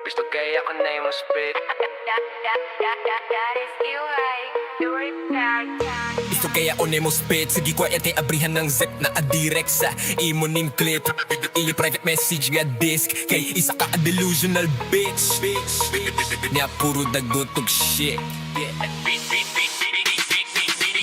Gusto kaya ako na yung spit. Gusto kaya ako na mo spit. Sige ko ete abrihan ng zip na adirect sa imo ning clip. Ili private message nga disk. Kay isa ka a delusional bitch. Niya puro dagotog shit.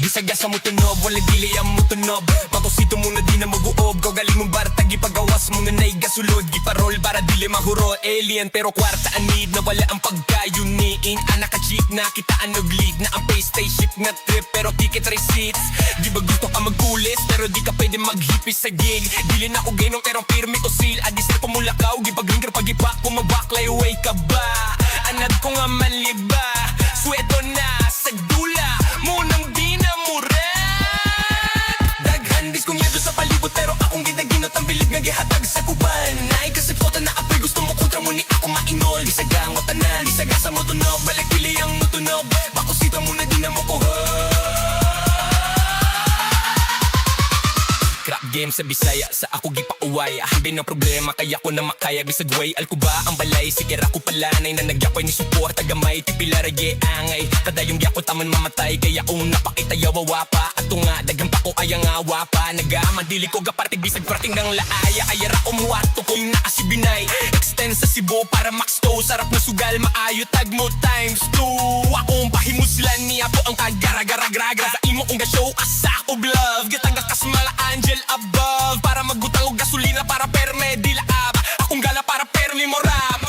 Gisagasa mo tunob, wala dili ang mo tunob. Patosito mo na di na maguob. Gagaling mong baratag, ipagawas mo na naigasulod. Giparol para dili mahuro. Alien pero kwarta anid na wala ang pagkayuniin. Anak ka cheap na kitaan og lead na ang pay spaceship nga trip pero ticket receipts. Di ba gusto ka magkulis pero di ka pwede maghipis sa gig. Dili na ko gainong pero pirmi o seal. Adisir ko mula ka o gipag-linger pag-ipak ko mabaklay way ka ba? Anad ko nga manliba. Sweto na sa dula munang di na murat. Daghan dis kong yado sa palibot pero akong ginaginot ang bilib nga gihatag sa kuban. Naay kasi pota na apoy gusto mo kontra mo ni ako mainol. Di sagangot tanan, di sagasa mo tunog. Balik pili ang mo tunog. Bakosita mo na di na mo kuha. Crap game sa Bisaya, sa ako gipauwaya. Hindi na problema, kaya ko na makaya. Bisag way, alkuba ang balay. Sikira ko palanay na nagyakoy ni support. Tagamay, tipila rage angay. Kadayong gyako taman mamatay. Kaya kung napakita yawawa pa. Ato nga, dagang pa ko ayang awa pa. Nagaman, dili ko gapartig bisag prating ng laaya. Kaya ra umuwato ko yung naasibinay. Extend sa Cebu para max to. Sarap na sugal, maayo tag mo times 2. Akong pahimuslan niya po ang kagara-gara-gragra. Sa imo kong gashow kasak o love. Gitagas kasmala angel above. Para magbutang og gasolina para perme di laab. Akong gala para permi moram.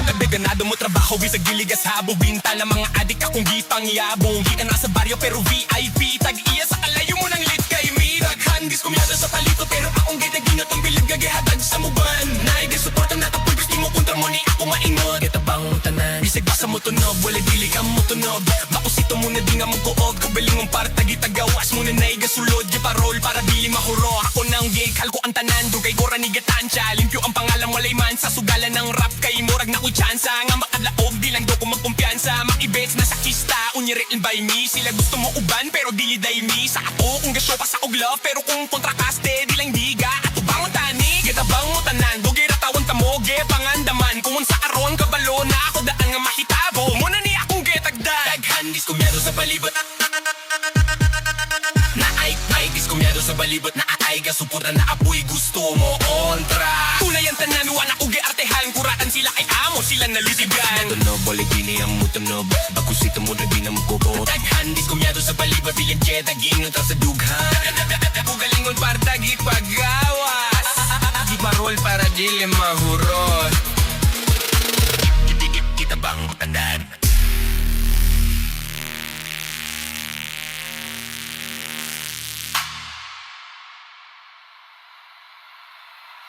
Gabi ganado mo trabaho bisag giligas habo. Binta na mga adik akong gipang yabong. Di ka nasa baryo pero VIP. Tag-iya sa kalayo mo ng lit kay me. Daghandis kumyada sa palito pero akong ginaginot ang bilib gagihatag sa muban. Naigasuportan na tapoy gusto mo kontra mo ni ako maingot. Kitabang tanan bisag basa mo tunog. Wala dili ka mo tunog. Makusito mo na di nga mo kuog. Kabaling mong para tagitagawas mo na naigasulod. Giparol para dili mahuro. Ako nang gig halko ang tanan. Dugay ko ranigatan siya. Limpyo ang pangalan walay man sa sugalan ng rap. Kay murag na ko tsansa. Nga makadlaog di lang do ko magkumpiyansa. Makibets na sa kista. Unyiril by me. Sila gusto mo uban pero dili day me. Sa ato kung gasyo pa sa og love. Pero kung kontrakaste di lang diga. Ato bangon tani. Gitabang mo tanan. Dugay ratawan tamo. Ge pangandaman. Kung sa aron kabalo na ako daan nga mahitabo. Muna ni akong getagdag. Daghandis kumyado sa palibot. Naay diskumyado sa balibot na aay gasuporta na apoy gusto mo kontra. Tunay ang tanan wana ugi artehan kuratan sila kay amo sila nalisigan. Tunob balik dini ang mutunob bagusito mo na di na mukukot. Daghan diskumyado sa balibot bilin jet agingot sa dughan. Ugalingon para tagi pagawas. Di parol para dili mahurot. Kita bang tandaan.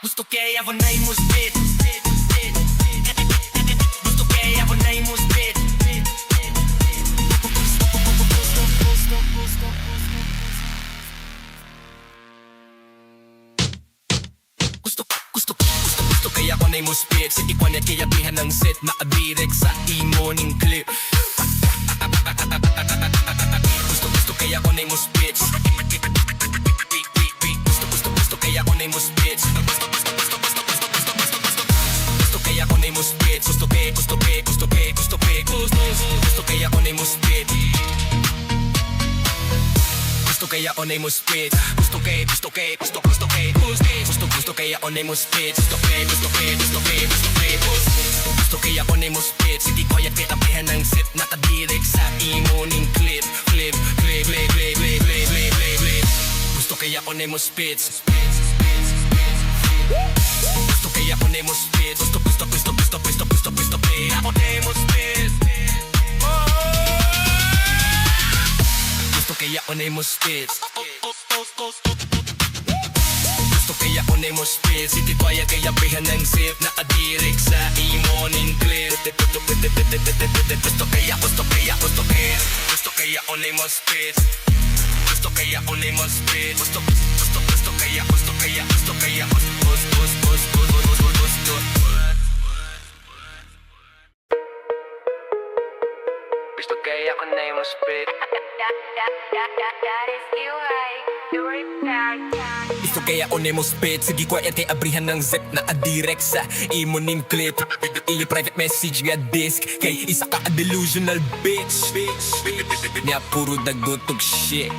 Gusto kaya ako na yung spit. Gusto kaya ako na yung spit. Gusto kaya ako na yung spit. Sige ko na kaya bihan ng set. Nakadirect sa imo ning clip. Gusto kaya ako na yung spit. Gusto kaya ako na yung spit. Gusto kaya ako na yung spit. Gusto kaya ako na yung spit. Gusto kaya ako na yung spit. Gusto kaya ako na yung spit. Gusto kaya ako na yung spit. Sige ko yan kitabihan ng sit. Nakadirect sa imo ning clip. Gusto kaya ako na yung spit. Gusto kaya ako na yung spit. Gusto kaya ako na yung spit. Gusto kaya ako na yung spit. Gusto kaya ako na yung spit. City ko yan kaya bihan ng sip. Nakadirect sa imo ning clip. Gusto kaya ako na yung spit. Gusto kaya ako na yung spit. Gusto kaya Gusto kaya ako na yung spit. Gusto kaya ako nemo spit Sige quiet kay abrihan ng zip na adirect sa imo ning clip Iyo private message nga disk Kay isa ka a delusional bitch Nya puro dagotog shit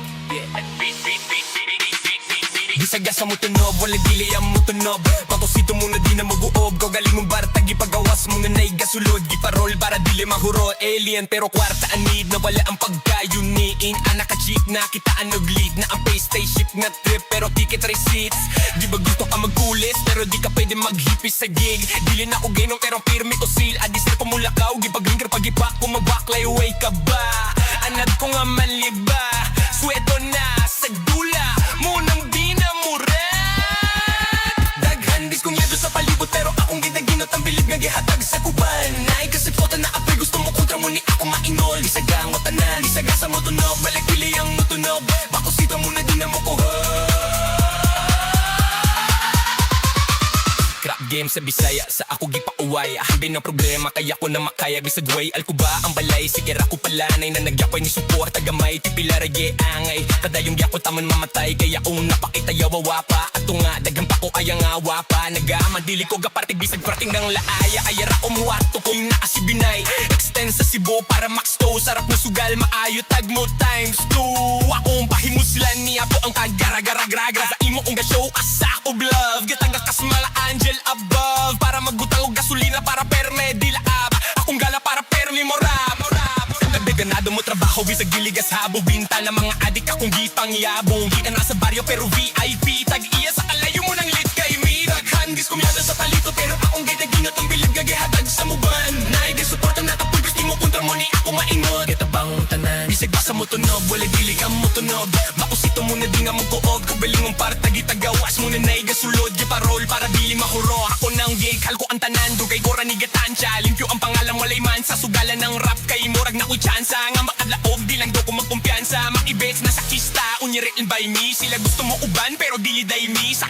Gisagasa mo tunob, walang dili ang mo tunob Patosito mo na di na mag-uob Kau galing mong baratag, ipagawas mo nga na'y gasulod Giparol para dili mahuro Alien pero kwarta anid na wala ang pagkayuniin Anak ka cheap na kitaan og lead Na ang pay spaceship nga trip pero ticket receipts Di ba gusto ka magkulis pero di ka pwede maghipis sa gig Dili na ko gainong pero pirmi o seal Adisir pa mula ka o gipag-ringer pag-ipak Kung mag-baklay way ka ba Anad ko nga manliba Sweto na sa dula Munang di na muran Daghan diskunyado sa palibot pero akong ginaginot ang bilib nga gihatag sa kuban Naay kasi foto na apoy gusto mo kontra mo ni ako mainol Isagang mo tanan, isagasa mo tunog Balik pili ang mutunog Bakosito mo na di na mo kuha Crap game sa Bisaya, sa ako gipauway Hambin ang problema, kaya ko na makaya Bisag way, alkuba ang balay Sige ko palanay na nagyakoy ni support Tagamay, tipila rage angay Kadayong gyako taman mamatay Kaya kung napakita yawawa pa Ato nga, dagang pa ko ayang awa pa Nagamadili ko gapartig bisag prating ng laaya Ayara umuwato kung naasibinay Extend sa Cebu para max to Sarap na sugal, maayo tag mo times 2 Akong pahimuslan niya po ang kagara-gara-gragra Sa imo kong gashow asak of love Gatangga kasmala angel above Para magbutang og gasolina para perme di laab Akong gala para permi morab Ganado mo trabaho bisag giligas habo Binta na mga adik akong gipang yabong Di ka nasa baryo pero VIP Tag-iya sa kalayo mo ng lit kay me Daghan diskumyada sa palito Pero akong ginaginot ang bilib gagihatag sa muban Naigay support ang natapul Gusto mo kontra mo ni ako maingot Kitabang tanan Bisag basa mo tunog Wala dili ka mo tunog Makusito mo na di nga mo kuog Kubiling mong para tagitagawas mo na naiga sulod Giparol para dili mahuro Ako nang gig Halko ang tanan Dugay ko ranigatansya Limpyo ang pangalang walay man Sa sugalan ng rap kay murag na ko'y chance nga makadlaog, di lang daw ko magkumpiyansa Makibets na sa kista, unyirin by me Sila gusto mo uban, pero dili day me Sa